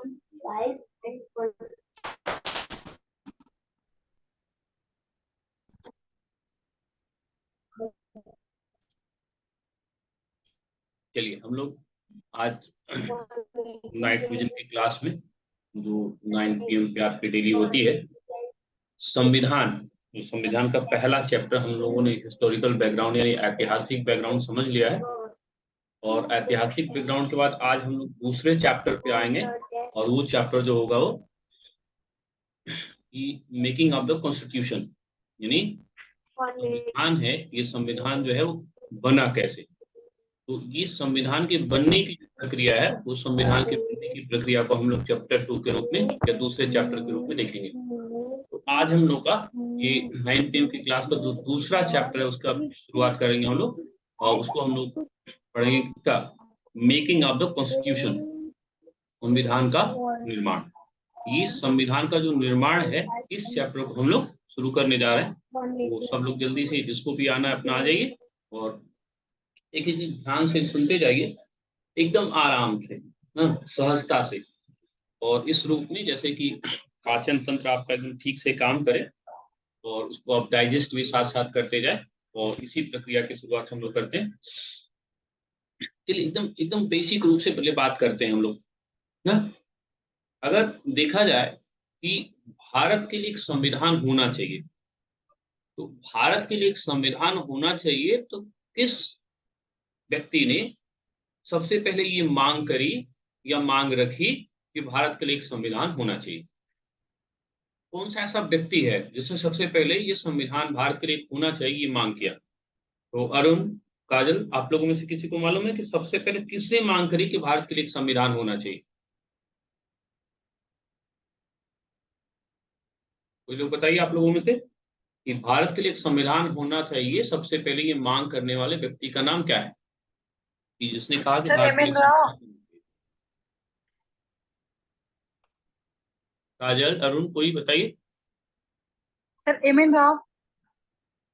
चलिए हम लोग आज नाइट विजन की क्लास में जो 9 PM पे आपकी डेली होती है, संविधान, जो संविधान का पहला चैप्टर हम लोगों ने हिस्टोरिकल बैकग्राउंड यानी ऐतिहासिक बैकग्राउंड समझ लिया है। और ऐतिहासिक बैकग्राउंड के बाद आज हम लोग दूसरे चैप्टर पे आएंगे और वो चैप्टर जो होगा वो मेकिंग ऑफ द कॉन्स्टिट्यूशन, यानी संविधान है, ये संविधान जो है वो बना कैसे। तो ये संविधान के बनने की प्रक्रिया है, वो संविधान के बनने की प्रक्रिया को हम लोग चैप्टर 2 के रूप में या दूसरे चैप्टर के रूप में देखेंगे। तो आज हम लोग का ये 9 PM की क्लास का जो दूसरा चैप्टर है उसका शुरुआत करेंगे हम लोग, और उसको हम लोग पढ़ेंगे क्या, मेकिंग ऑफ द कॉन्स्टिट्यूशन, संविधान का निर्माण। ये संविधान का जो निर्माण है इस चैप्टर को हम लोग शुरू करने जा रहे हैं। तो सब लोग जल्दी से, जिसको भी आना है अपना आ जाइए और एक एक चीज ध्यान से सुनते जाइए, एकदम आराम से, सहजता से, और इस रूप में जैसे कि पाचन तंत्र आपका एकदम ठीक से काम करे और उसको आप डाइजेस्ट भी साथ साथ करते जाए। और इसी प्रक्रिया की शुरुआत हम लोग करते हैं। चलिए एकदम एकदम बेसिक रूप से पहले बात करते हैं हम लोग ना। अगर देखा जाए कि भारत के लिए एक संविधान होना चाहिए, तो भारत के लिए एक संविधान होना चाहिए तो किस व्यक्ति ने सबसे पहले ये मांग करी या मांग रखी कि भारत के लिए एक संविधान होना चाहिए? कौन सा ऐसा व्यक्ति है जिसने सबसे पहले ये संविधान भारत के लिए होना चाहिए ये मांग किया? तो अरुण, काजल, आप लोगों में से किसी को मालूम है कि सबसे पहले किसने मांग करी कि भारत के लिए एक संविधान होना चाहिए? कोई लोग बताइए आप लोगों में से कि भारत के लिए एक संविधान होना चाहिए, सबसे पहले ये मांग करने वाले व्यक्ति का नाम क्या है कि जिसने कहा कि भारत के लिए एक संविधान? काजल, अरुण, कोई बताइए। Sir M N. राव।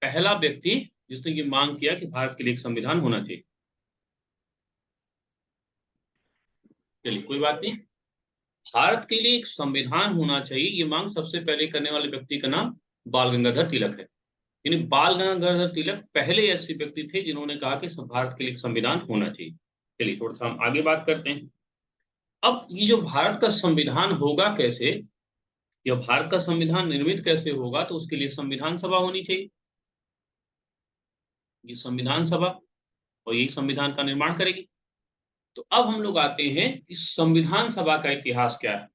पहला व्यक्ति जिसने ये मांग किया कि भारत के लिए एक संविधान होना चाहिए। चलिए कोई बात नहीं, भारत के लिए एक संविधान होना चाहिए ये मांग सबसे पहले करने वाले व्यक्ति का नाम बाल गंगाधर तिलक है। यानी बाल गंगाधर तिलक पहले ऐसे व्यक्ति थे जिन्होंने कहा कि भारत के लिए एक संविधान होना चाहिए। चलिए थोड़ा सा हम आगे बात करते हैं। अब ये जो भारत का संविधान होगा कैसे, या भारत का संविधान निर्मित कैसे होगा, तो उसके लिए संविधान सभा होनी चाहिए। ये संविधान सभा और यही संविधान का निर्माण करेगी। तो अब हम लोग आते हैं कि संविधान सभा का इतिहास क्या है।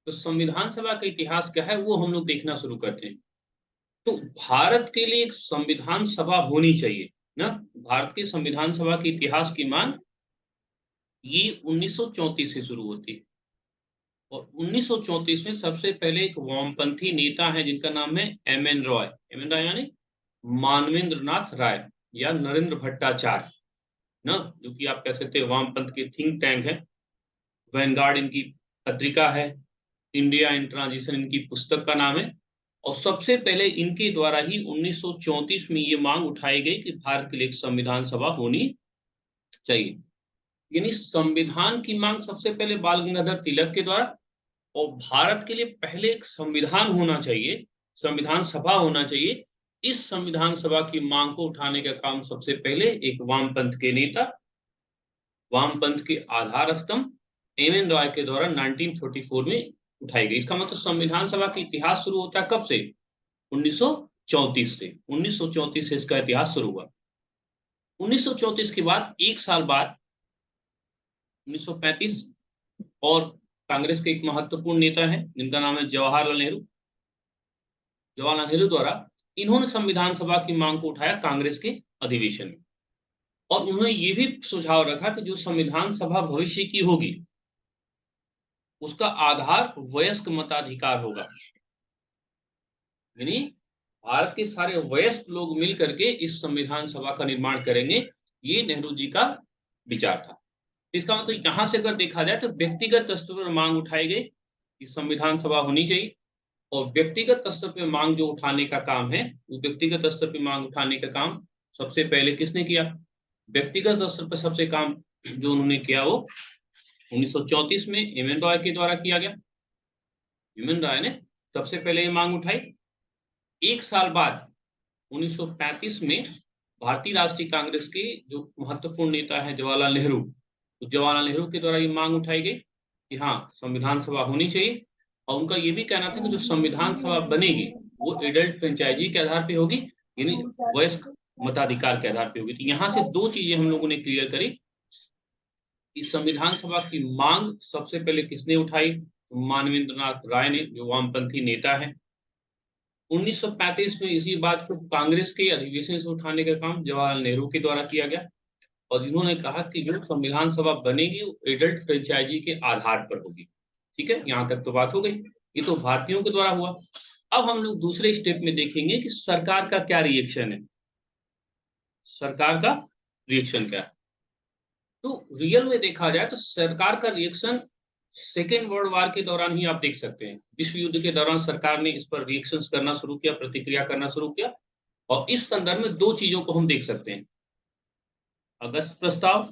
तो संविधान सभा का इतिहास क्या है वो हम लोग देखना शुरू करते हैं। तो भारत के लिए एक संविधान सभा होनी चाहिए ना। भारत की संविधान सभा के इतिहास की मांग ये 1934 से शुरू होती है। और 1934 में सबसे पहले एक वामपंथी नेता है जिनका नाम है एम.एन. रॉय। एम.एन. रॉय यानी मानवेंद्र नाथ राय या नरेंद्र भट्टाचार्य ना, जो कि आप कह सकते हैं वामपंथ के थिंक टैंक है। वैनगार्ड इनकी पत्रिका है, इंडिया इन ट्रांजिशन इनकी पुस्तक का नाम है। और सबसे पहले इनके द्वारा ही 1934 में ये मांग उठाई गई कि भारत के लिए एक संविधान सभा होनी चाहिए। यानी संविधान की मांग सबसे पहले बाल गंगाधर तिलक के द्वारा, और भारत के लिए पहले एक संविधान होना चाहिए, संविधान सभा होना चाहिए। इस संविधान सभा की मांग को उठाने का काम सबसे पहले एक वामपंथ के नेता, वामपंथ के आधार स्तंभ एम.एन. रॉय के द्वारा 1934 में उठाई गई। इसका मतलब संविधान सभा का इतिहास शुरू होता है कब से? 1934 से। 1934 से इसका इतिहास शुरू हुआ। 1934 के बाद एक साल बाद 1935 और कांग्रेस के एक महत्वपूर्ण नेता है जिनका नाम है जवाहरलाल नेहरू। जवाहरलाल नेहरू द्वारा इन्होंने संविधान सभा की मांग को उठाया कांग्रेस के अधिवेशन में। और उन्होंने ये भी सुझाव रखा कि जो संविधान सभा भविष्य की होगी उसका आधार वयस्क मताधिकार होगा। यानी भारत के सारे वयस्क लोग मिल करके इस संविधान सभा का निर्माण करेंगे, ये नेहरू जी का विचार था। इसका मतलब यहां से अगर देखा जाए तो व्यक्तिगत स्तर पर मांग उठाई गई कि संविधान सभा होनी चाहिए। और व्यक्तिगत स्तर पर मांग जो उठाने का काम है, वो व्यक्तिगत स्तर पर मांग उठाने का काम सबसे पहले किसने किया? व्यक्तिगत स्तर पर सबसे काम जो उन्होंने किया वो 1934 में एम एन रॉय के द्वारा किया गया। एम एन रॉय ने सबसे पहले ये मांग उठाई। एक साल बाद 1935 में भारतीय राष्ट्रीय कांग्रेस के जो महत्वपूर्ण नेता है जवाहरलाल नेहरू, तो जवाहरलाल नेहरू के द्वारा ये मांग उठाई गई कि हाँ संविधान सभा होनी चाहिए। और उनका ये भी कहना था कि जो संविधान सभा बनेगी वो एडल्ट फ्रेंचाइजी के आधार पे होगी, यानी वयस्क मताधिकार के आधार पे होगी। तो यहाँ से दो चीजें हम लोगों ने क्लियर करी कि संविधान सभा की मांग सबसे पहले किसने उठाई, मानवेंद्रनाथ राय ने, जो वामपंथी नेता है। 1935 में इसी बात को कांग्रेस के अधिवेशन से उठाने का काम जवाहरलाल नेहरू के द्वारा किया गया और जिन्होंने कहा कि जो संविधान सभा बनेगी वो एडल्ट फ्रेंचाइजी के आधार पर होगी। ठीक है, यहाँ तक तो बात हो गई। ये तो भारतीयों के द्वारा हुआ। अब हम लोग दूसरे स्टेप में देखेंगे कि सरकार का क्या रिएक्शन है। सरकार का रिएक्शन क्या है, तो रियल में देखा जाए तो सरकार का रिएक्शन सेकेंड वर्ल्ड वार के दौरान ही आप देख सकते हैं। विश्व युद्ध के दौरान सरकार ने इस पर रिएक्शंस करना शुरू किया, प्रतिक्रिया करना शुरू किया। और इस संदर्भ में दो चीजों को हम देख सकते हैं, अगस्त प्रस्ताव,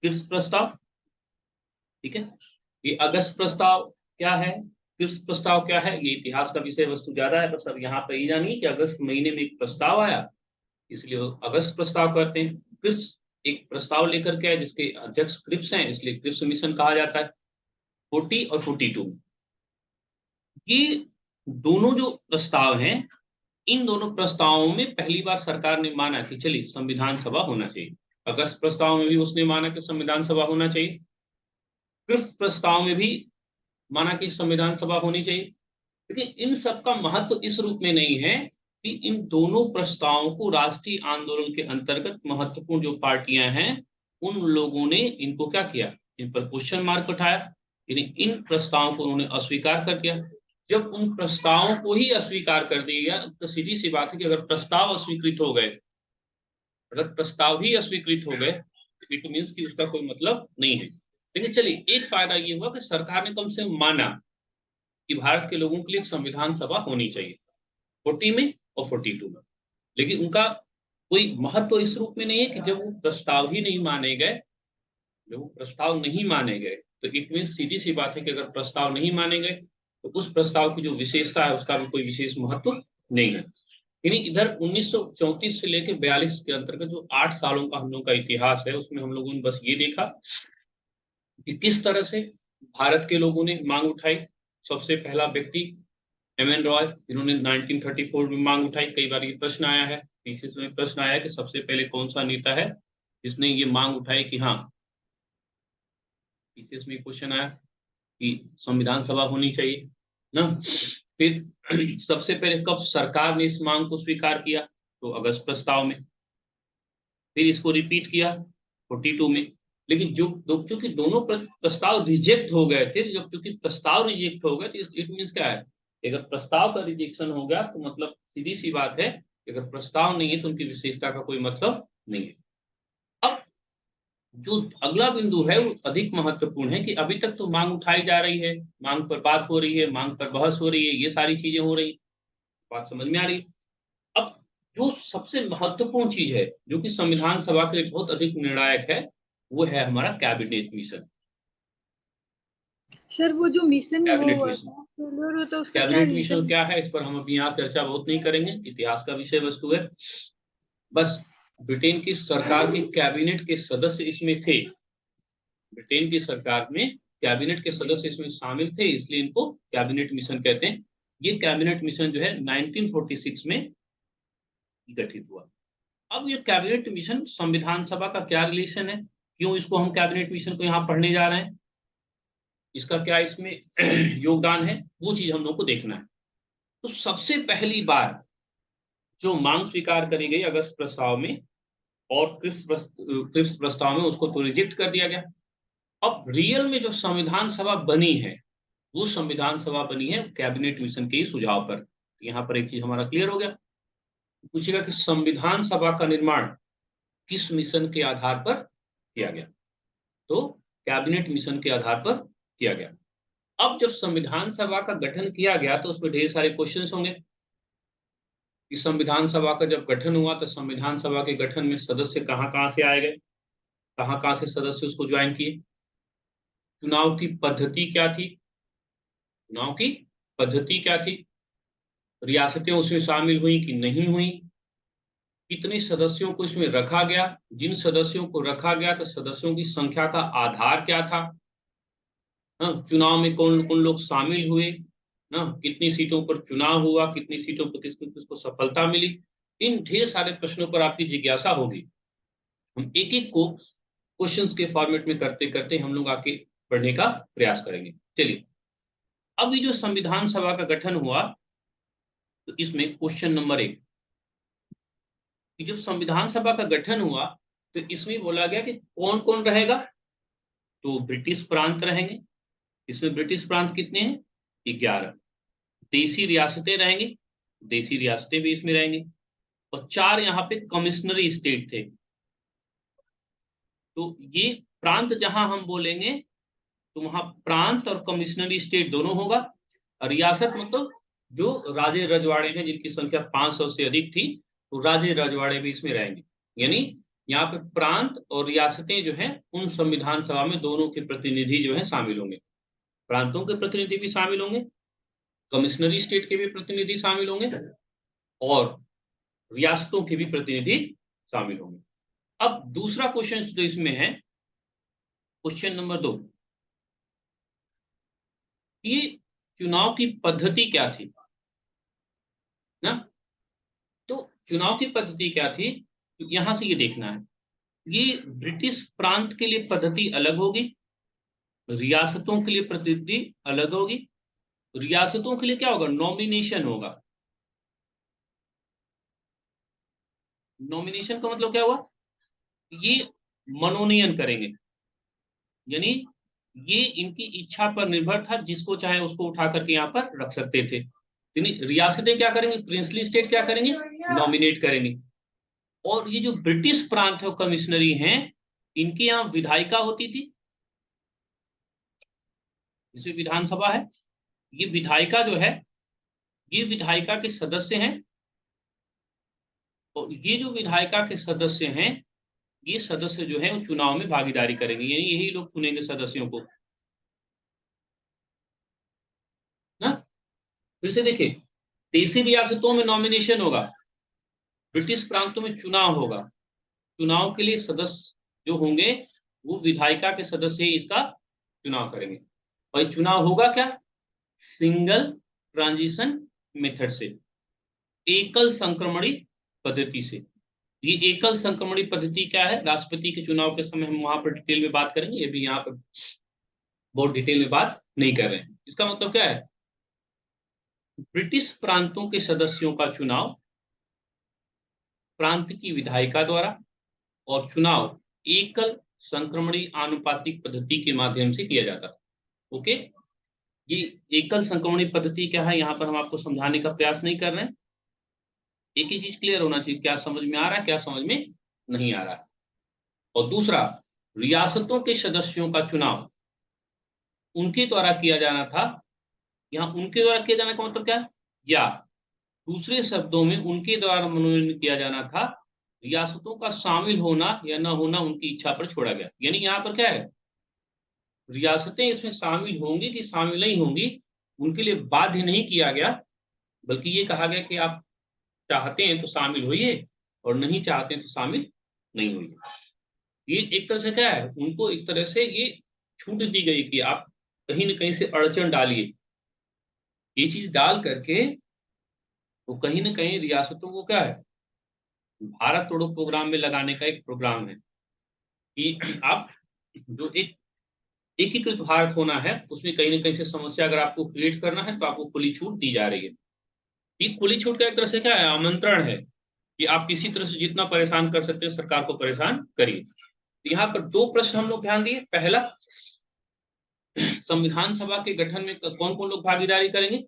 किर्स प्रस्ताव। ठीक है, ये अगस्त प्रस्ताव क्या है, किर्स प्रस्ताव क्या है, ये इतिहास का विषय वस्तु ज्यादा है, बस अब यहाँ पर ये जानिए कि अगस्त महीने में एक प्रस्ताव आया, इसलिए वो अगस्त प्रस्ताव कहते हैं। क्रिप्स एक प्रस्ताव लेकर के आए जिसके अध्यक्ष क्रिप्स हैं, इसलिए क्रिप्स मिशन कहा जाता है। 40 और 42 ये दोनों जो प्रस्ताव हैं, इन दोनों प्रस्तावों में पहली बार सरकार ने माना कि चलिए संविधान सभा होना चाहिए। अगस्त प्रस्ताव में भी उसने माना कि संविधान सभा होना चाहिए, क्रिप्स प्रस्ताव में भी माना कि संविधान सभा होनी चाहिए। लेकिन इन सब का महत्व इस रूप में नहीं है कि इन दोनों प्रस्तावों को राष्ट्रीय आंदोलन के अंतर्गत महत्वपूर्ण जो पार्टियां हैं उन लोगों ने इनको क्या किया, इन पर क्वेश्चन मार्क उठाया, यानी इन प्रस्तावों को उन्होंने अस्वीकार कर दिया। जब उन प्रस्तावों को ही अस्वीकार कर दिया गया तो सीधी सी बात है कि अगर प्रस्ताव अस्वीकृत हो गए, अगर प्रस्ताव ही अस्वीकृत हो गए तो इट मीन्स कि उसका कोई मतलब नहीं है। लेकिन चलिए एक फायदा ये हुआ कि सरकार ने कम से कम माना कि भारत के लोगों के लिए संविधान सभा होनी चाहिए, 40 में और 42 में। लेकिन उनका कोई महत्व इस रूप में नहीं है कि जब वो प्रस्ताव ही नहीं माने गए, जब वो प्रस्ताव नहीं माने गए तो इट मीन सीधी सी बात है कि अगर प्रस्ताव नहीं माने गए तो उस प्रस्ताव की जो विशेषता है उसका भी कोई विशेष महत्व नहीं है। यानी इधर 1934 से लेकर 42 के अंतर्गत जो 8 सालों का हम लोग का इतिहास है उसमें हम लोगों ने बस ये देखा कि किस तरह से भारत के लोगों ने मांग उठाई। सबसे पहला व्यक्ति एम एन रॉय, जिन्होंने 1934 में मांग उठाई। कई बार ये प्रश्न आया है, थीसिस में प्रश्न आया है कि सबसे पहले कौन सा नेता है जिसने ये मांग उठाई कि हाँ, थीसिस में क्वेश्चन आया कि संविधान सभा होनी चाहिए ना। फिर सबसे पहले कब सरकार ने इस मांग को स्वीकार किया, तो अगस्त प्रस्ताव में। फिर इसको रिपीट किया 42 में। लेकिन जो क्योंकि दोनों प्रस्ताव रिजेक्ट हो गए थे, जब क्योंकि प्रस्ताव रिजेक्ट हो गए तो इट मीन्स क्या है, अगर प्रस्ताव का रिजेक्शन हो गया तो मतलब सीधी सी बात है, अगर प्रस्ताव नहीं है तो उनकी विशेषता का कोई मतलब नहीं है। अब जो अगला बिंदु है वो अधिक महत्वपूर्ण है कि अभी तक तो मांग उठाई जा रही है, मांग पर बात हो रही है, मांग पर बहस हो रही है, ये सारी चीजें हो रही, बात समझ में आ रही। अब जो सबसे महत्वपूर्ण चीज है जो कि संविधान सभा के लिए बहुत अधिक निर्णायक है वो है हमारा कैबिनेट मिशन। सर वो जो मिशन वो कैबिनेट मिशन, फेलियर हो तो उसका क्या कैबिनेट मिशन रीजन? क्या है इस पर हम अभी यहाँ चर्चा बहुत नहीं करेंगे, इतिहास का विषय वस्तु है। बस ब्रिटेन की सरकार के कैबिनेट के सदस्य इसमें थे, ब्रिटेन की सरकार में कैबिनेट के सदस्य इसमें शामिल थे, इसलिए इनको कैबिनेट मिशन कहते हैं। ये कैबिनेट मिशन जो है 1946 में गठित हुआ। अब ये कैबिनेट मिशन संविधान सभा का क्या रिलेशन है, क्यों इसको हम कैबिनेट मिशन को यहाँ पढ़ने जा रहे हैं, इसका क्या इसमें योगदान है, वो चीज हम लोग को देखना है। तो सबसे पहली बार जो मांग स्वीकार करी गई अगस्त प्रस्ताव में और क्रिप्स प्रस्ताव में, उसको तो रिजेक्ट कर दिया गया। अब रियल में जो संविधान सभा बनी है वो संविधान सभा बनी है कैबिनेट मिशन के सुझाव पर। यहाँ पर एक चीज हमारा क्लियर हो गया। पूछेगा कि संविधान सभा का निर्माण किस मिशन के आधार पर किया गया, तो कैबिनेट मिशन के आधार पर किया गया। अब जब संविधान सभा का गठन किया गया तो उसमें ढेर सारे क्वेश्चंस होंगे कि संविधान सभा का जब गठन हुआ तो संविधान सभा के गठन में सदस्य कहाँ कहाँ से आए गए, कहाँ कहाँ से सदस्य उसको ज्वाइन किए। चुनाव की पद्धति क्या थी, चुनाव की पद्धति क्या थी, रियासतें उसमें शामिल हुई कि नहीं हुई, कितने सदस्यों को इसमें रखा गया, जिन सदस्यों को रखा गया तो सदस्यों की संख्या का आधार क्या था, हाँ, चुनाव में कौन कौन लोग शामिल हुए, ना कितनी सीटों पर चुनाव हुआ, कितनी सीटों पर किसको किसको सफलता मिली। इन ढेर सारे प्रश्नों पर आपकी जिज्ञासा होगी। हम एक एक को क्वेश्चंस के फॉर्मेट में करते करते हम लोग आगे बढ़ने का प्रयास करेंगे। चलिए, अब ये जो संविधान सभा का गठन हुआ, तो इसमें क्वेश्चन नंबर 1 कि जब संविधान सभा का गठन हुआ तो इसमें बोला गया कि कौन कौन रहेगा, तो ब्रिटिश प्रांत रहेंगे। इसमें ब्रिटिश प्रांत कितने हैं, 11। देसी रियासतें रहेंगी, देसी रियासतें भी इसमें रहेंगी, और 4 यहाँ पे कमिश्नरी स्टेट थे। तो ये प्रांत जहां हम बोलेंगे तो वहां प्रांत और कमिश्नरी स्टेट दोनों होगा। और रियासत मतलब जो राजे रजवाड़े हैं जिनकी संख्या 500 से अधिक थी, तो राजे रजवाड़े भी इसमें रहेंगे। यानी यहाँ पे प्रांत और रियासतें जो हैं उन संविधान सभा में दोनों के प्रतिनिधि जो हैं शामिल होंगे। प्रांतों के प्रतिनिधि भी शामिल होंगे, कमिश्नरी स्टेट के भी प्रतिनिधि शामिल होंगे, और रियासतों के भी प्रतिनिधि शामिल होंगे। अब दूसरा क्वेश्चन जो इसमें है, क्वेश्चन नंबर 2, ये चुनाव की पद्धति क्या थी ना। तो चुनाव की पद्धति क्या थी, तो यहां से ये देखना है, ये ब्रिटिश प्रांत के लिए पद्धति अलग होगी, रियासतों के लिए पद्धति अलग होगी। रियासतों के लिए क्या होगा, नॉमिनेशन होगा। नॉमिनेशन का मतलब क्या हुआ, ये मनोनयन करेंगे, यानी ये इनकी इच्छा पर निर्भर था, जिसको चाहे उसको उठा करके यहाँ पर रख सकते थे। रियासतें क्या करेंगे, प्रिंसली स्टेट क्या करेंगे, नॉमिनेट करेंगे। और ये जो ब्रिटिश प्रांत है कमिश्नरी हैं, इनके यहाँ विधायिका होती थी, जैसे विधानसभा है, ये विधायिका जो है, ये विधायिका के सदस्य हैं। और ये जो विधायिका के सदस्य हैं, ये सदस्य जो है वो चुनाव में भागीदारी करेंगे, यानी यही लोग चुनेंगे सदस्यों को ना। फिर से देखिए, देसी रियासतों में नॉमिनेशन होगा, ब्रिटिश प्रांतों में चुनाव होगा। चुनाव के लिए सदस्य जो होंगे वो विधायिका के सदस्य ही इसका चुनाव करेंगे। और ये चुनाव होगा क्या, सिंगल ट्रांजिशन मेथड से, एकल संक्रमणी पद्धति से। ये एकल संक्रमणी पद्धति क्या है, राष्ट्रपति के चुनाव के समय हम वहां पर डिटेल में बात करेंगे, ये भी यहाँ पर बहुत डिटेल में बात नहीं कर रहे हैं। इसका मतलब क्या है, ब्रिटिश प्रांतों के सदस्यों का चुनाव प्रांत की विधायिका द्वारा, और चुनाव एकल संक्रमणी आनुपातिक पद्धति के माध्यम से किया जाता है। ओके, ये एकल संक्रमणी पद्धति क्या है, यहाँ पर हम आपको समझाने का प्रयास नहीं कर रहे हैं। एक ही चीज क्लियर होना चाहिए, क्या समझ में आ रहा है, क्या समझ में नहीं आ रहा है। और दूसरा, रियासतों के सदस्यों का चुनाव उनके द्वारा किया जाना था। यहाँ उनके द्वारा किया जाने का मतलब क्या है, या दूसरे शब्दों में उनके द्वारा मनोनयन किया जाना था। रियासतों का शामिल होना या न होना उनकी इच्छा पर छोड़ा गया। यानी यहाँ पर क्या है, रियासतें इसमें शामिल होंगी कि शामिल नहीं होंगी, उनके लिए बाध्य नहीं किया गया, बल्कि ये कहा गया कि आप चाहते हैं तो शामिल होइए, और नहीं चाहते हैं तो शामिल नहीं होइए। ये एक तरह से क्या है, उनको एक तरह से ये छूट दी गई कि आप कहीं न कहीं से अड़चन डालिए। ये चीज डाल करके वो कहीं ना कहीं रियासतों को क्या है, भारत तोड़ो प्रोग्राम में लगाने का एक प्रोग्राम है कि आप जो एक एकीकृत भारत होना है, उसमें कहीं ना कहीं से समस्या अगर आपको क्रिएट करना है तो आपको खुली छूट दी जा रही है। ये खुली छूट का एक तरह से क्या है, आमंत्रण है कि आप किसी तरह से जितना परेशान कर सकते हैं सरकार को परेशान करिए। तो यहाँ पर 2 प्रश्न हम लोग ध्यान दिए। पहला, संविधान सभा के गठन में कौन कौन लोग भागीदारी करेंगे,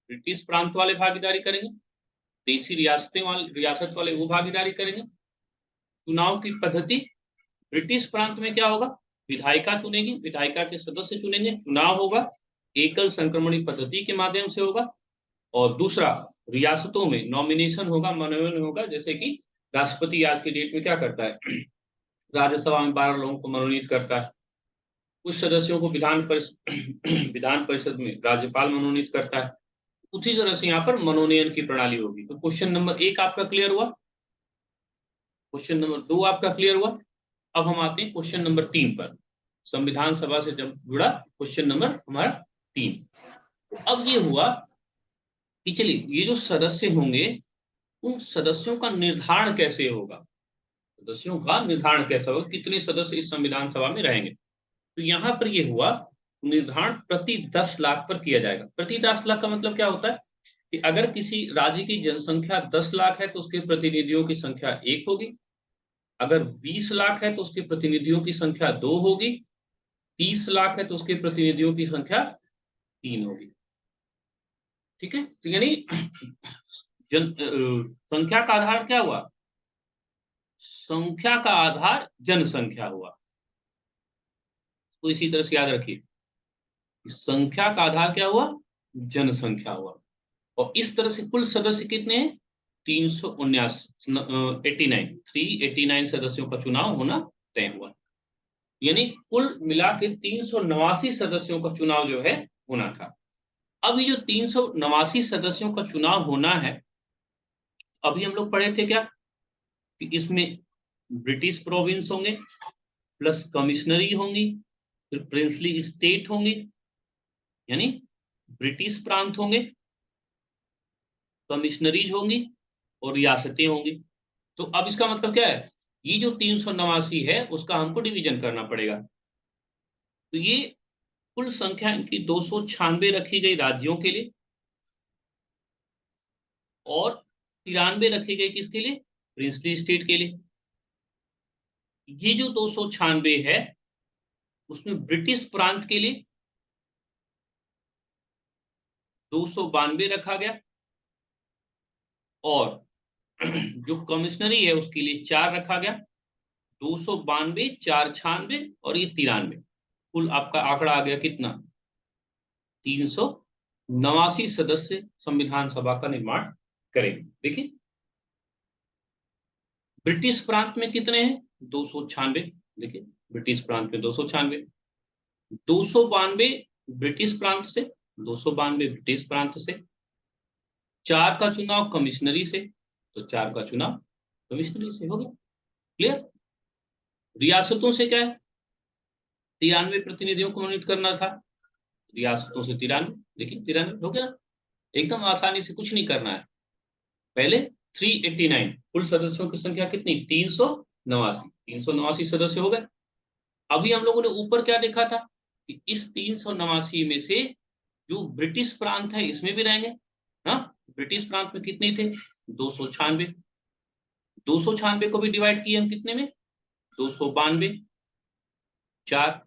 ब्रिटिश प्रांत वाले भागीदारी करेंगे, देसी रियासत वाले वो भागीदारी करेंगे। चुनाव की पद्धति, ब्रिटिश प्रांत में क्या होगा, विधायिका चुनेगी, विधायिका के सदस्य चुनेंगे, चुनाव होगा, एकल संक्रमणी पद्धति के माध्यम से होगा। और दूसरा, रियासतों में नॉमिनेशन होगा, मनोनयन होगा, जैसे कि राष्ट्रपति आज के डेट में क्या करता है, राज्यसभा में 12 लोगों को मनोनीत करता है, कुछ सदस्यों को विधान परिषद में राज्यपाल मनोनीत करता है। उसी तरह से यहाँ पर मनोनयन की प्रणाली होगी। तो क्वेश्चन नंबर 1 आपका क्लियर हुआ, क्वेश्चन नंबर 2 आपका क्लियर हुआ। अब हम आते हैं क्वेश्चन नंबर 3 पर, संविधान सभा से जब जुड़ा क्वेश्चन नंबर हमारा 3। अब ये हुआ कि चलिए ये जो सदस्य होंगे उन सदस्यों का निर्धारण कैसे होगा, सदस्यों का निर्धारण कैसा होगा, कितने सदस्य इस संविधान सभा में रहेंगे। तो यहाँ पर ये हुआ निर्धारण प्रति 10 लाख पर किया जाएगा। प्रति 10 लाख का मतलब क्या होता है कि अगर किसी राज्य की जनसंख्या 10 लाख है तो उसके प्रतिनिधियों की संख्या 1 होगी, अगर 20 लाख है तो उसके प्रतिनिधियों की संख्या 2 होगी, 30 लाख है तो उसके प्रतिनिधियों की संख्या 3 होगी। ठीक है, तो यानी संख्या का आधार क्या हुआ, संख्या का आधार जनसंख्या हुआ। तो इसी तरह से याद रखिए, संख्या का आधार क्या हुआ, जनसंख्या हुआ। और इस तरह से कुल सदस्य कितने हैं, 389 सदस्यों का चुनाव होना तय हुआ। यानी कुल मिला के 389 सदस्यों का चुनाव जो है होना था। अब ये जो 389 सदस्यों का चुनाव होना है, अभी हम लोग पढ़े थे क्या कि इसमें ब्रिटिश प्रोविंस होंगे, प्लस कमिश्नरी होंगी, फिर प्रिंसली स्टेट होंगी, यानी ब्रिटिश प्रांत होंगे, कमिश्नरीज होंगी और रियासतें होंगी। तो अब इसका मतलब क्या है, ये जो 389 है उसका हमको डिवीजन करना पड़ेगा। तो ये कुल संख्या इनकी 296 रखी गई राज्यों के लिए और 93 रखी गई किसके लिए, प्रिंसली स्टेट के लिए। ये जो 296 है उसमें ब्रिटिश प्रांत के लिए 292 रखा गया और जो कमिश्नरी है उसके लिए 4 रखा गया। 292, 496 और ये 93, कुल आपका आंकड़ा आ गया कितना, 389 सदस्य संविधान सभा का निर्माण करेंगे। देखिए ब्रिटिश प्रांत में कितने हैं, 296। देखिए ब्रिटिश प्रांत में 296, 292 ब्रिटिश प्रांत से, 292 ब्रिटिश प्रांत से, 4 का चुनाव कमिश्नरी से, तो 4 का चुनाव कमिश्नरी से हो गया। क्लियर। रियासतों से क्या है, 93 प्रतिनिधियों को मनोनीत करना था, रियासतों से 93। देखिए 93 हो गया, एकदम आसानी से, कुछ नहीं करना है। पहले 389, कुल सदस्यों की संख्या कितनी, 389 सदस्य हो गए। अभी हम लोगों ने ऊपर क्या देखा था कि इस 389 में से जो ब्रिटिश प्रांत है इसमें भी रहेंगे। हाँ, ब्रिटिश प्रांत में कितने थे, 296। 296 को भी डिवाइड किए हम कितने में, 292, 4।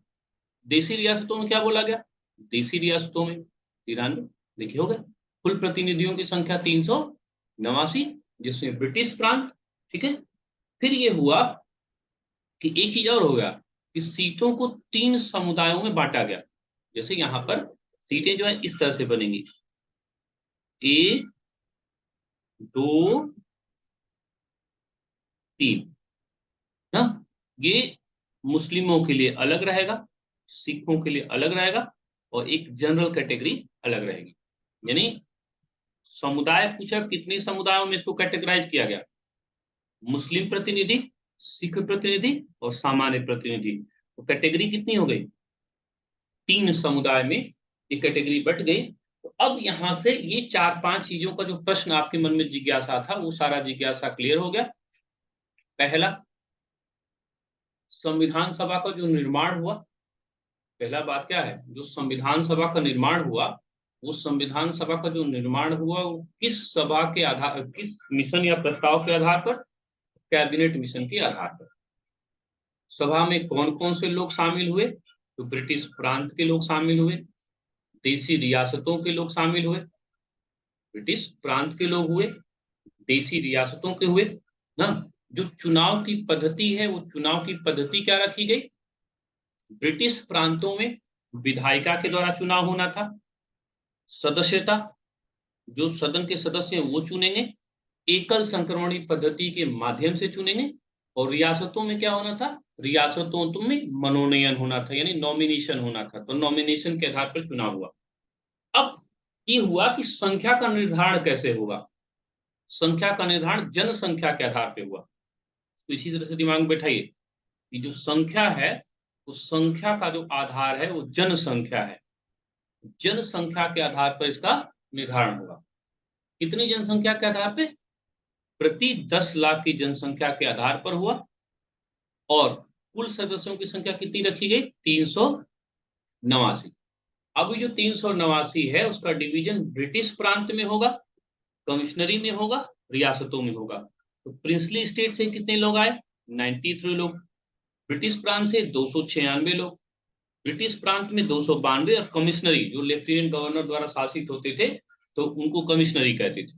देसी रियासतों में क्या बोला गया, देसी रियासतों में 93। देखिए हो गया, कुल प्रतिनिधियों की संख्या 389 जिसमें ब्रिटिश प्रांत। ठीक है, फिर ये हुआ कि एक चीज और हो गया कि सीटों को 3 समुदायों में बांटा गया। जैसे यहां पर सीटें जो है इस तरह से बनेंगी, 1, 2, 3 ना। ये मुस्लिमों के लिए अलग रहेगा, सिखों के लिए अलग रहेगा और एक जनरल कैटेगरी अलग रहेगी। यानी समुदाय पूछा, कितने समुदायों में इसको कैटेगराइज किया गया, मुस्लिम प्रतिनिधि, सिख प्रतिनिधि और सामान्य प्रतिनिधि। तो कैटेगरी कितनी हो गई, 3 समुदाय में ये कैटेगरी बट गई। तो अब यहां से ये 4-5 चीजों का जो प्रश्न आपके मन में जिज्ञासा था वो सारा जिज्ञासा क्लियर हो गया। पहला, संविधान सभा का जो निर्माण हुआ, पहला बात क्या है, जो संविधान सभा का निर्माण हुआ, वो संविधान सभा का जो निर्माण हुआ वो किस सभा के आधार, किस मिशन या प्रस्ताव के आधार पर, कैबिनेट मिशन के आधार पर। सभा में कौन कौन से लोग शामिल हुए, तो ब्रिटिश प्रांत के लोग शामिल हुए, देसी रियासतों के लोग शामिल हुए, ब्रिटिश प्रांत के लोग हुए, देसी रियासतों के हुए ना। जो चुनाव की पद्धति है वो चुनाव की पद्धति क्या रखी गई, ब्रिटिश प्रांतों में विधायिका के द्वारा चुनाव होना था, सदस्यता जो सदन के सदस्य हैं वो चुनेंगे, एकल संक्रमणी पद्धति के माध्यम से चुनेंगे और रियासतों में क्या होना था, रियासतों में मनोनयन होना था, यानी नॉमिनेशन होना था। तो नॉमिनेशन के आधार पर चुनाव हुआ। अब ये हुआ कि संख्या का निर्धारण कैसे होगा, संख्या का निर्धारण जनसंख्या के आधार पर हुआ। तो इसी तरह से दिमाग में बैठाइए कि जो संख्या है, उस संख्या का जो आधार है वो जनसंख्या है। जनसंख्या के आधार पर इसका निर्धारण होगा। कितनी जनसंख्या के आधार पर, प्रति 10 लाख की जनसंख्या के आधार पर हुआ। और कुल सदस्यों की संख्या कितनी रखी गई, 389। अब जो 389 है उसका डिवीजन ब्रिटिश प्रांत में होगा, कमिश्नरी में होगा, रियासतों में होगा। तो प्रिंसली स्टेट से कितने लोग आए, 93 लोग। ब्रिटिश प्रांत से 296 लोग, ब्रिटिश प्रांत में 292, और कमिश्नरी जो लेफ्टिनेंट गवर्नर द्वारा शासित होते थे तो उनको कमिश्नरी कहते थे।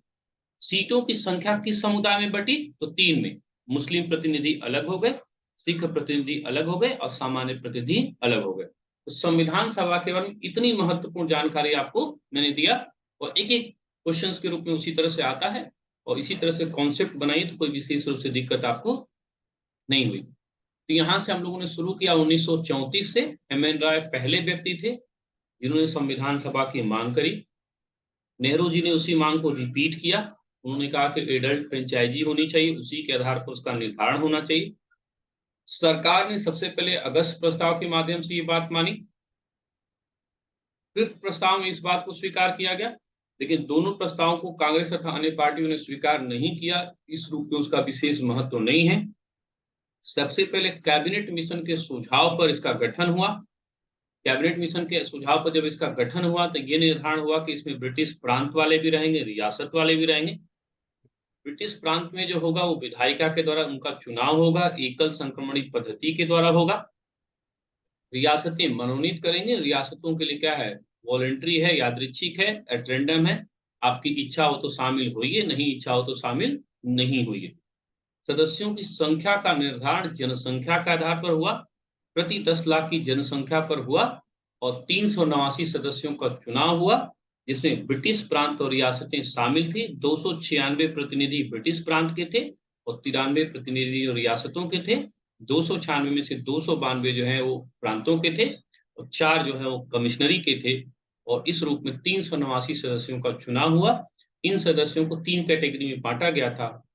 सीटों की संख्या किस समुदाय में बटी, तो 3 में। मुस्लिम प्रतिनिधि अलग हो गए, सिख प्रतिनिधि अलग हो गए, और सामान्य प्रतिनिधि अलग हो गए। तो संविधान सभा के बारे में इतनी महत्वपूर्ण जानकारी आपको मैंने दिया, और एक एक क्वेश्चंस के रूप में उसी तरह से आता है, और इसी तरह से कॉन्सेप्ट बनाइए तो कोई विशेष रूप से दिक्कत आपको नहीं हुई। तो यहाँ से हम लोगों ने शुरू किया 1934 से। एम.एन. राय पहले व्यक्ति थे जिन्होंने संविधान सभा की मांग करी। नेहरू जी ने उसी मांग को रिपीट किया। उन्होंने कहा कि एडल्ट फ्रेंचाइजी होनी चाहिए, उसी के आधार पर उसका निर्धारण होना चाहिए। सरकार ने सबसे पहले अगस्त प्रस्ताव के माध्यम से ये बात मानी। फिफ्थ प्रस्ताव में इस बात को स्वीकार किया गया, लेकिन दोनों प्रस्तावों को कांग्रेस तथा अन्य पार्टियों ने स्वीकार नहीं किया। इस रूप में उसका विशेष महत्व नहीं है। सबसे पहले कैबिनेट मिशन के सुझाव पर इसका गठन हुआ। कैबिनेट मिशन के सुझाव पर जब इसका गठन हुआ तो ये निर्धारण हुआ कि इसमें ब्रिटिश प्रांत वाले भी रहेंगे, रियासत वाले भी रहेंगे। ब्रिटिश प्रांत में जो होगा वो विधायिका के द्वारा उनका चुनाव होगा, एकल संक्रमणी पद्धति के द्वारा होगा। रियासतें मनोनीत करेंगे। रियासतों के लिए क्या है, वॉलेंट्री है, यादृच्छिक है, एट रैंडम है। आपकी इच्छा हो तो शामिल होइए, नहीं इच्छा हो तो शामिल नहीं होइए। सदस्यों की संख्या का निर्धारण जनसंख्या के आधार पर हुआ, प्रति 10 लाख की जनसंख्या पर हुआ, और 389 सदस्यों का चुनाव हुआ, जिसमें ब्रिटिश प्रांत और रियासतें शामिल थी। 296 प्रतिनिधि ब्रिटिश प्रांत के थे और 93 प्रतिनिधि रियासतों के थे। 296 में से 292 जो है वो प्रांतों के थे, और 4 जो है वो कमिश्नरी के थे। और इस रूप में 389 सदस्यों का चुनाव हुआ। इन सदस्यों को 3 कैटेगरी में बांटा गया था,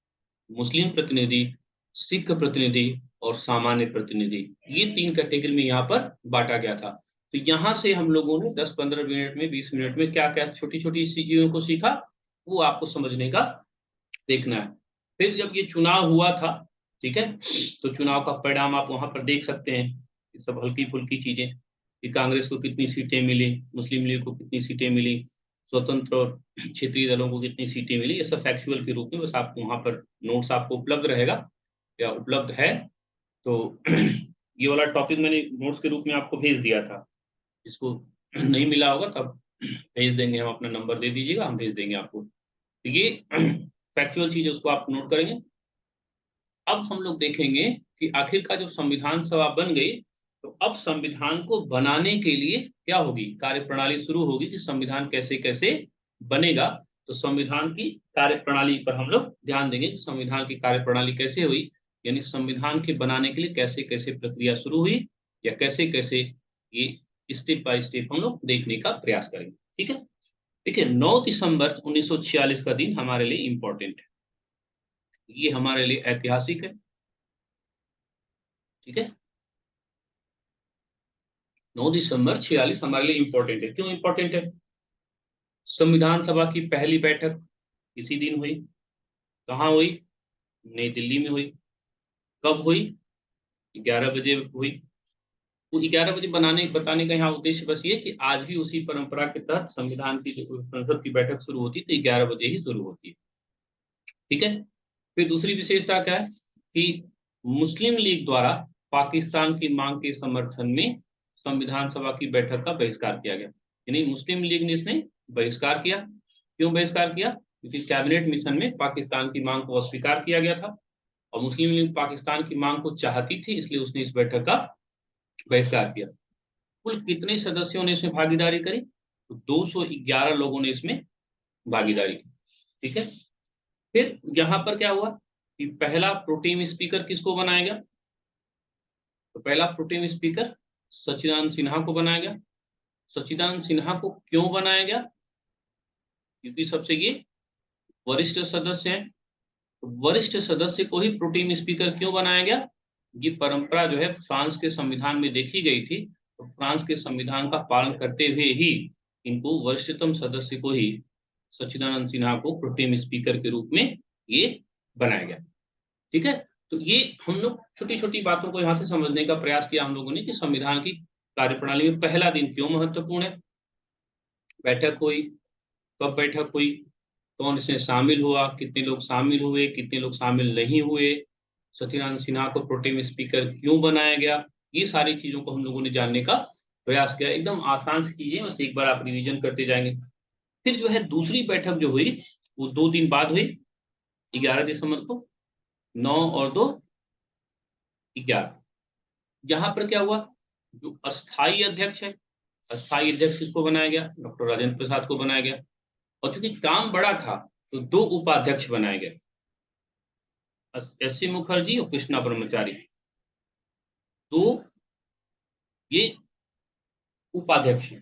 मुस्लिम प्रतिनिधि, सिख प्रतिनिधि और सामान्य प्रतिनिधि। ये 3 कैटेगरी में यहाँ पर बांटा गया था। तो यहाँ से हम लोगों ने 10-15 मिनट में, 20 मिनट में क्या क्या छोटी छोटी चीजों को सीखा, वो आपको समझने का देखना है। फिर जब ये चुनाव हुआ था, ठीक है, तो चुनाव का परिणाम आप वहां पर देख सकते हैं। ये सब हल्की फुल्की चीजें कि कांग्रेस को कितनी सीटें मिली, मुस्लिम लीग को कितनी सीटें मिली, स्वतंत्र और क्षेत्रीय दलों को कितनी सीटें मिली, ये सब फैक्चुअल के रूप में बस आपको वहां पर नोट्स आपको उपलब्ध रहेगा या उपलब्ध है। तो ये वाला टॉपिक मैंने नोट्स के रूप में आपको भेज दिया था। इसको नहीं मिला होगा तब भेज देंगे हम, अपना नंबर दे दीजिएगा, हम भेज देंगे आपको। तो ये फैक्चुअल चीज है, उसको आप नोट करेंगे। अब हम लोग देखेंगे कि आखिरकार जब संविधान सभा बन गई तो अब संविधान को बनाने के लिए क्या होगी, कार्यप्रणाली शुरू होगी कि संविधान कैसे कैसे बनेगा। तो संविधान की कार्यप्रणाली पर हम लोग ध्यान देंगे कि संविधान की कार्यप्रणाली कैसे हुई, यानी संविधान के बनाने के लिए कैसे कैसे प्रक्रिया शुरू हुई, या कैसे कैसे ये स्टेप बाय स्टेप हम लोग देखने का प्रयास करेंगे। ठीक है, देखिए 9 दिसंबर 1946 का दिन हमारे लिए इंपॉर्टेंट है, ये हमारे लिए ऐतिहासिक है। ठीक है, 9 दिसंबर 46 हमारे लिए इंपॉर्टेंट है। क्यों इंपॉर्टेंट है, संविधान सभा की पहली बैठक इसी दिन हुई। कहाँ हुई, नई दिल्ली में हुई। कब हुई, 11 बजे हुई। तो 11 बजे बताने का यहाँ उद्देश्य बस ये कि आज भी उसी परंपरा के तहत संविधान की जो संसद की बैठक शुरू होती है तो 11 बजे ही शुरू होती है। ठीक है, फिर दूसरी विशेषता क्या है कि मुस्लिम लीग द्वारा पाकिस्तान की मांग के समर्थन में संविधान सभा की बैठक का बहिष्कार किया गया। यानी मुस्लिम लीग ने इसने बहिष्कार किया। क्यों बहिष्कार किया, क्योंकि कैबिनेट मिशन में पाकिस्तान की मांग को अस्वीकार किया गया था, और मुस्लिम लीग पाकिस्तान की मांग को चाहती थी, इसलिए उसने इस बैठक का बहिष्कार किया। कुल कितने सदस्यों ने इसमें भागीदारी करी, तो 211 लोगों ने इसमें भागीदारी की। ठीक है, फिर यहाँ पर क्या हुआ, कि पहला प्रोटेम स्पीकर किसको बनाया गया? तो पहला प्रोटेम स्पीकर सच्चिदानंद सिन्हा को बनाया गया। सच्चिदानंद सिन्हा को क्यों बनाया गया? क्योंकि सबसे ये वरिष्ठ सदस्य हैं। तो वरिष्ठ सदस्य को ही प्रोटेम स्पीकर क्यों बनाया गया? ये परंपरा जो है फ्रांस के संविधान में देखी गई थी, तो फ्रांस के संविधान का पालन करते हुए ही इनको वरिष्ठतम सदस्य को ही सच्चिदानंद सिन्हा को प्रोटेम स्पीकर के रूप में ये बनाया गया। ठीक है, तो ये हम लोग छोटी छोटी बातों को यहाँ से समझने का प्रयास किया हम लोगों ने कि संविधान की कार्यप्रणाली में पहला दिन क्यों महत्वपूर्ण है, बैठक हुई, कब बैठक हुई, कौन इसमें शामिल हुआ, कितने लोग शामिल हुए, कितने लोग शामिल नहीं हुए, सत्यनारायण सिन्हा को प्रोटेम स्पीकर क्यों बनाया गया, ये सारी चीजों को हम लोगों ने जानने का प्रयास किया। एकदम आसान सी चीजें, बस एक बार आप रिवीजन करते जाएंगे। फिर जो है दूसरी बैठक जो हुई वो 2 दिन बाद हुई, 11 दिसंबर को, 9 और 2 11। यहाँ पर क्या हुआ, जो अस्थाई अध्यक्ष है, अस्थाई अध्यक्ष किसको बनाया गया? डॉक्टर राजेंद्र प्रसाद को बनाया गया। और चूंकि काम बड़ा था तो 2 उपाध्यक्ष बनाए गए, एस.सी. मुखर्जी और कृष्णा ब्रह्मचारी। तो ये उपाध्यक्ष हैं,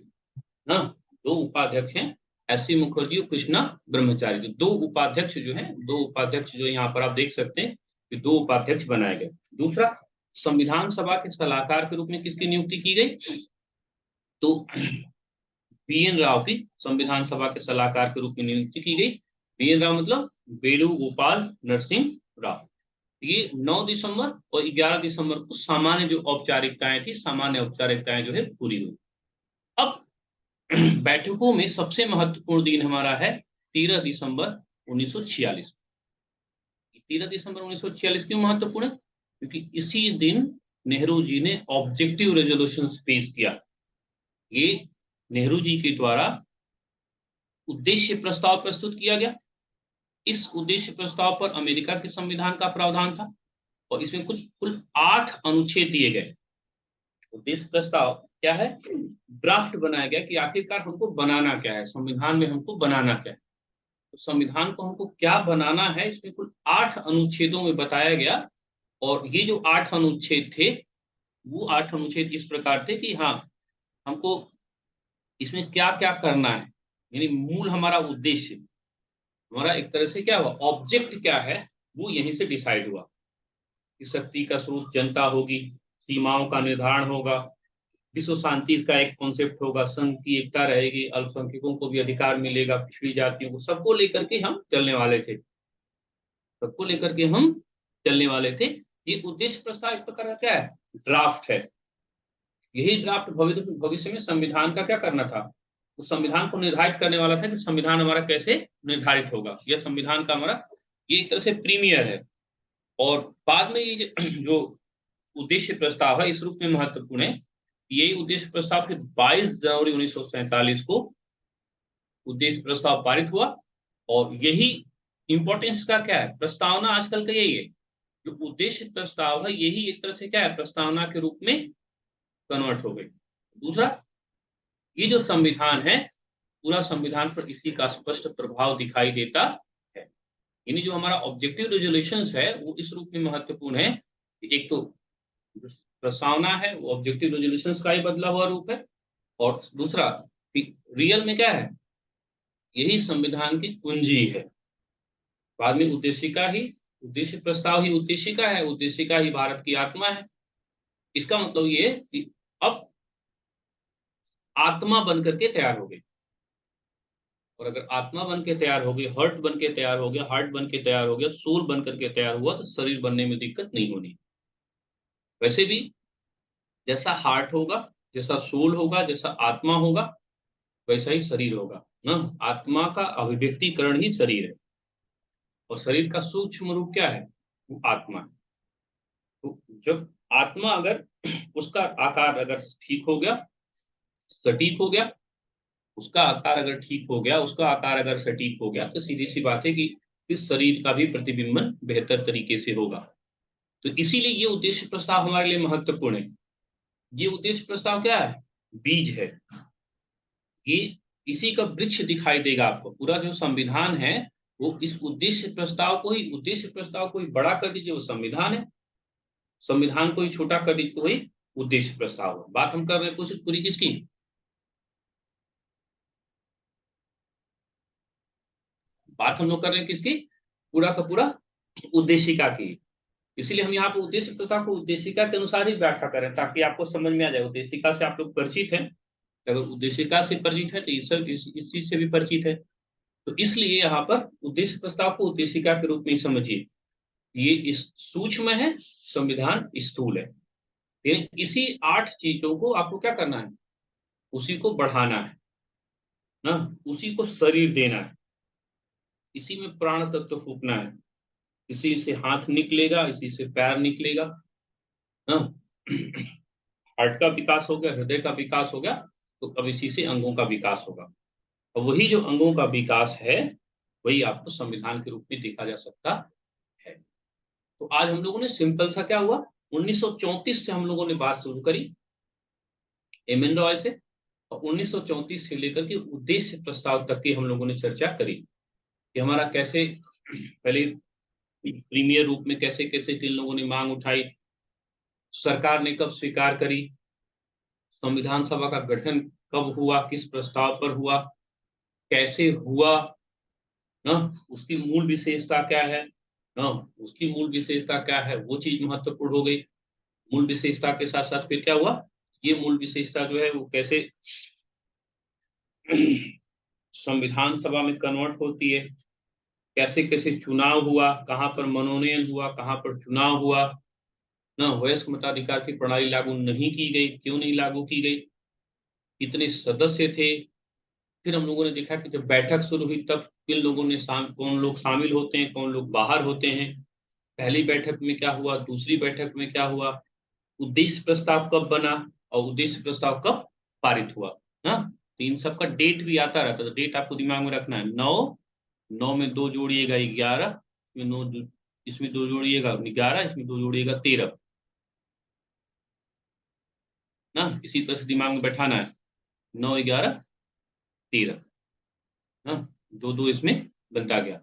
हाँ, 2 उपाध्यक्ष हैं, एस.सी. मुखर्जी और कृष्णा ब्रह्मचारी। तो 2 उपाध्यक्ष जो हैं, 2 उपाध्यक्ष जो यहाँ पर आप देख सकते हैं कि 2 उपाध्यक्ष बनाए गए। दूसरा, संविधान सभा के सलाहकार के रूप में किसकी नियुक्ति की गई? तो बी.एन. राव की संविधान सभा के सलाहकार के रूप में नियुक्ति की गई। बी.एन. राव मतलब वेणुगोपाल नरसिंह राव। ये 9 दिसंबर और 11 दिसंबर को सामान्य जो औपचारिकताएं थी, सामान्य औपचारिकताएं जो है पूरी हुई। अब बैठकों में सबसे महत्वपूर्ण दिन हमारा है 13 दिसंबर 1946। 13 दिसंबर 1946 क्यों महत्वपूर्ण है? क्योंकि इसी दिन नेहरू जी ने ऑब्जेक्टिव रेजोल्यूशन पेश किया। ये नेहरू जी के द्वारा उद्देश्य प्रस्ताव प्रस्तुत किया गया। इस उद्देश्य प्रस्ताव पर अमेरिका के संविधान का प्रावधान था और इसमें कुल 8 अनुच्छेद दिए गए। उद्देश्य प्रस्ताव क्या है? ड्राफ्ट बनाया गया कि आखिरकार हमको बनाना क्या है, संविधान में हमको बनाना क्या है। तो संविधान को हमको क्या बनाना है, इसमें कुल 8 अनुच्छेदों में बताया गया। और ये जो 8 अनुच्छेद थे, वो 8 अनुच्छेद इस प्रकार थे कि हाँ, हमको इसमें क्या क्या करना है, यानी मूल हमारा उद्देश्य, हमारा एक तरह से क्या हुआ, ऑब्जेक्ट क्या है, वो यहीं से डिसाइड हुआ कि शक्ति का स्रोत जनता होगी, सीमाओं का निर्धारण होगा, विश्व शांति का एक कॉन्सेप्ट होगा, संघ की एकता रहेगी, अल्पसंख्यकों को भी अधिकार मिलेगा, पिछड़ी जातियों को, सबको लेकर के हम चलने वाले थे, सबको लेकर के हम चलने वाले थे। ये उद्देश्य प्रस्ताव एक प्रकार का क्या है, ड्राफ्ट है। यही ड्राफ्ट भविष्य में संविधान का क्या करना था, उस संविधान को निर्धारित करने वाला था कि संविधान हमारा कैसे निर्धारित होगा। यह संविधान का हमारा ये एक तरह से प्रीमियर है। और बाद में ये जो उद्देश्य प्रस्ताव है इस रूप में महत्वपूर्ण है। यही उद्देश्य प्रस्ताव फिर 22 जनवरी 1947 को उद्देश्य प्रस्ताव पारित हुआ। और यही इंपॉर्टेंस का क्या है, प्रस्तावना आजकल का यही है, जो उद्देश्य प्रस्ताव है यही एक तरह से क्या है, प्रस्तावना के रूप में कन्वर्ट हो गई। दूसरा, ये जो संविधान है, पूरा संविधान पर इसी का स्पष्ट प्रभाव दिखाई देता है। यानी जो हमारा ऑब्जेक्टिव रेजोल्यूशंस है वो इस रूप में महत्वपूर्ण है कि एक तो प्रस्तावना है वो ऑब्जेक्टिव रेजोल्यूशंस का ही बदला हुआ रूप है, और दूसरा रियल में क्या है, यही संविधान की कुंजी है। बाद में उद्देशिका ही, उद्देश्य प्रस्ताव ही उद्देशिका है, उद्देशिका ही भारत की आत्मा है। इसका मतलब ये कि अब आत्मा बन करके तैयार हो गई, और अगर आत्मा बन के तैयार हो गई, हर्ट बन के तैयार हो गया, हार्ट बन के तैयार हो गया, सोल बन करके तैयार हुआ, तो शरीर बनने में दिक्कत नहीं होनी। वैसे भी जैसा हार्ट होगा, जैसा सोल होगा, जैसा आत्मा होगा, वैसा ही शरीर होगा ना। आत्मा का अभिव्यक्तिकरण ही शरीर है, और शरीर का सूक्ष्म रूप क्या है, वो आत्मा है। तो जब आत्मा अगर उसका आकार अगर ठीक हो गया, सटीक हो गया, उसका आकार अगर ठीक हो गया, उसका आकार अगर सटीक हो गया, तो सीधी सी बात है कि इस शरीर का भी प्रतिबिंबन बेहतर तरीके से होगा। तो इसीलिए ये उद्देश्य प्रस्ताव हमारे लिए महत्वपूर्ण है। ये उद्देश्य प्रस्ताव क्या है, बीज है। ये इसी का वृक्ष दिखाई देगा आपको। पूरा जो संविधान है वो इस उद्देश्य प्रस्ताव को ही बड़ा कर दीजिए, वो संविधान है। संविधान को ही छोटा कर दीजिए, वही उद्देश्य प्रस्ताव है। बात हम कर रहे हैं पूरी किसकी? बात हम लोग कर रहे हैं किसकी? पूरा का पूरा उद्देशिका की। इसीलिए हम यहाँ पे उद्देश्य प्रस्ताव को उद्देशिका के अनुसार ही व्याख्या करें, ताकि आपको समझ में आ जाए। उद्देशिका से आप लोग परिचित हैं, अगर उद्देशिका से परिचित है तो इस चीज से भी परिचित है। तो इसलिए यहाँ पर उद्देश्य प्रस्ताव को उद्देशिका के रूप में ही समझिए। ये इस सूक्ष्म है, संविधान स्थूल है। इसी 8 चीजों को आपको क्या करना है? उसी को बढ़ाना है ना, उसी को शरीर देना है, इसी में प्राण तत्व फूकना है। इसी से हाथ निकलेगा, इसी से पैर निकलेगा ना। हार्ट का विकास हो गया, हृदय का विकास हो गया, तो अब इसी से अंगों का विकास होगा। और वही जो अंगों का विकास है, वही आपको संविधान के रूप में देखा जा सकता है। तो आज हम लोगों ने सिंपल सा क्या हुआ, 1934 से हम लोगों ने बात शुरू करी एम एन रॉय से, और 1934 से लेकर के उद्देश्य प्रस्ताव तक की हम लोगों ने चर्चा करी कि हमारा कैसे पहले प्रीमियर रूप में कैसे कैसे किन लोगों ने मांग उठाई, सरकार ने कब स्वीकार करी, संविधान सभा का गठन कब हुआ, किस प्रस्ताव पर हुआ, कैसे हुआ ना, उसकी मूल विशेषता क्या है ना, उसकी मूल विशेषता क्या है, वो चीज महत्वपूर्ण हो गई। मूल विशेषता के साथ साथ फिर क्या हुआ, ये मूल विशेषता जो है वो कैसे संविधान सभा में कन्वर्ट होती है, कैसे कैसे चुनाव हुआ, कहाँ पर मनोनयन हुआ, कहाँ पर चुनाव हुआ ना, वयस्क मताधिकार की प्रणाली लागू नहीं की गई, क्यों नहीं लागू की गई, कितने सदस्य थे। फिर हम लोगों ने देखा कि जब बैठक शुरू हुई तब किन लोगों ने कौन लोग शामिल होते हैं, कौन लोग बाहर होते हैं, पहली बैठक में क्या हुआ, दूसरी बैठक में क्या हुआ, उद्देश्य प्रस्ताव कब बना और उद्देश्य प्रस्ताव कब पारित हुआ ना। तो इन सब का डेट भी आता रहता है, तो डेट आपको दिमाग में रखना है। 9 में 2 जोड़िएगा 11, इसमें 9, इसमें 2 जोड़िएगा 11, इसमें 2 जोड़िएगा 13 ना। इसी तरह से दिमाग में बैठाना है, 9, 11, 13 ना, 2 इसमें बनता गया,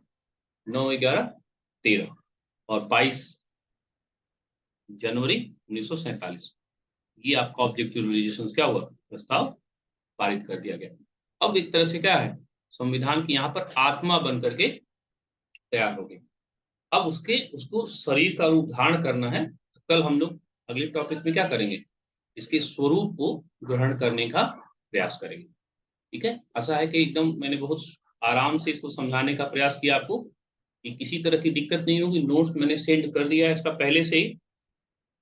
9, 11, 13 और 22 जनवरी 1947 ये आपका ऑब्जेक्टिव रिलीजिएशन क्या हुआ, प्रस्ताव पारित कर दिया गया। अब एक तरह से क्या है, संविधान की यहाँ पर आत्मा बन करके तैयार हो गई। अब उसको शरीर का रूप धारण करना है। तो कल हम लोग अगले टॉपिक में क्या करेंगे, इसके स्वरूप को ग्रहण करने का प्रयास करेंगे। ठीक है, ऐसा है कि एकदम मैंने बहुत आराम से इसको समझाने का प्रयास किया आपको, कि किसी तरह की दिक्कत नहीं होगी। नोट्स मैंने सेंड कर दिया है इसका पहले से ही,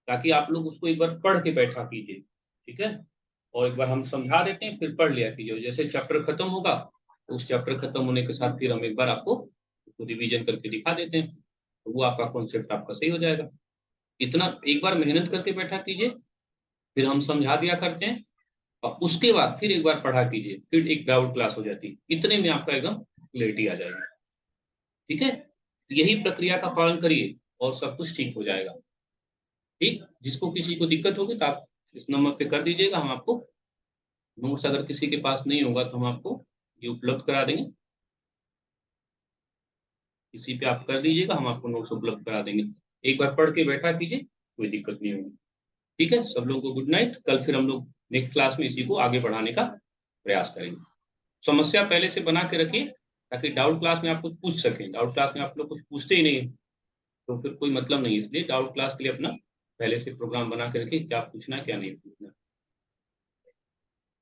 ताकि आप लोग उसको एक बार पढ़ के बैठा कीजिए। ठीक है, और एक बार हम समझा देते हैं, फिर पढ़ लिया कीजिए। जैसे चैप्टर खत्म होगा तो उस चैप्टर खत्म होने के साथ फिर हम एक बार आपको रिवीजन करके दिखा देते हैं, तो वो आपका कॉन्सेप्ट आपका सही हो जाएगा। इतना एक बार मेहनत करके बैठा कीजिए, फिर हम समझा दिया करते हैं, और उसके बाद फिर एक बार पढ़ा कीजिए, फिर एक डाउट क्लास हो जाती है। इतने में आपका एकदम क्लियरिटी आ जाएगी। ठीक है, यही प्रक्रिया का पालन करिए और सब कुछ ठीक हो जाएगा। ठीक, जिसको किसी को दिक्कत होगी तो आप इस नंबर पे कर दीजिएगा, हम आपको नोट्स अगर किसी के पास नहीं होगा तो हम आपको ये उपलब्ध करा देंगे। किसी पे आप कर दीजिएगा, हम आपको नोट्स उपलब्ध करा देंगे। एक बार पढ़ के बैठा कीजिए, कोई दिक्कत नहीं होगी। ठीक है, सब लोगों को गुड नाइट। कल फिर हम लोग नेक्स्ट क्लास में इसी को आगे बढ़ाने का प्रयास करेंगे। समस्या पहले से बना के रखिए, ताकि डाउट क्लास में आप कुछ पूछ सकें। डाउट क्लास में आप लोग कुछ पूछते ही नहीं तो फिर कोई मतलब नहीं है। इसलिए डाउट क्लास के लिए अपना पहले से प्रोग्राम बना के रखिए, क्या पूछना है क्या नहीं पूछना।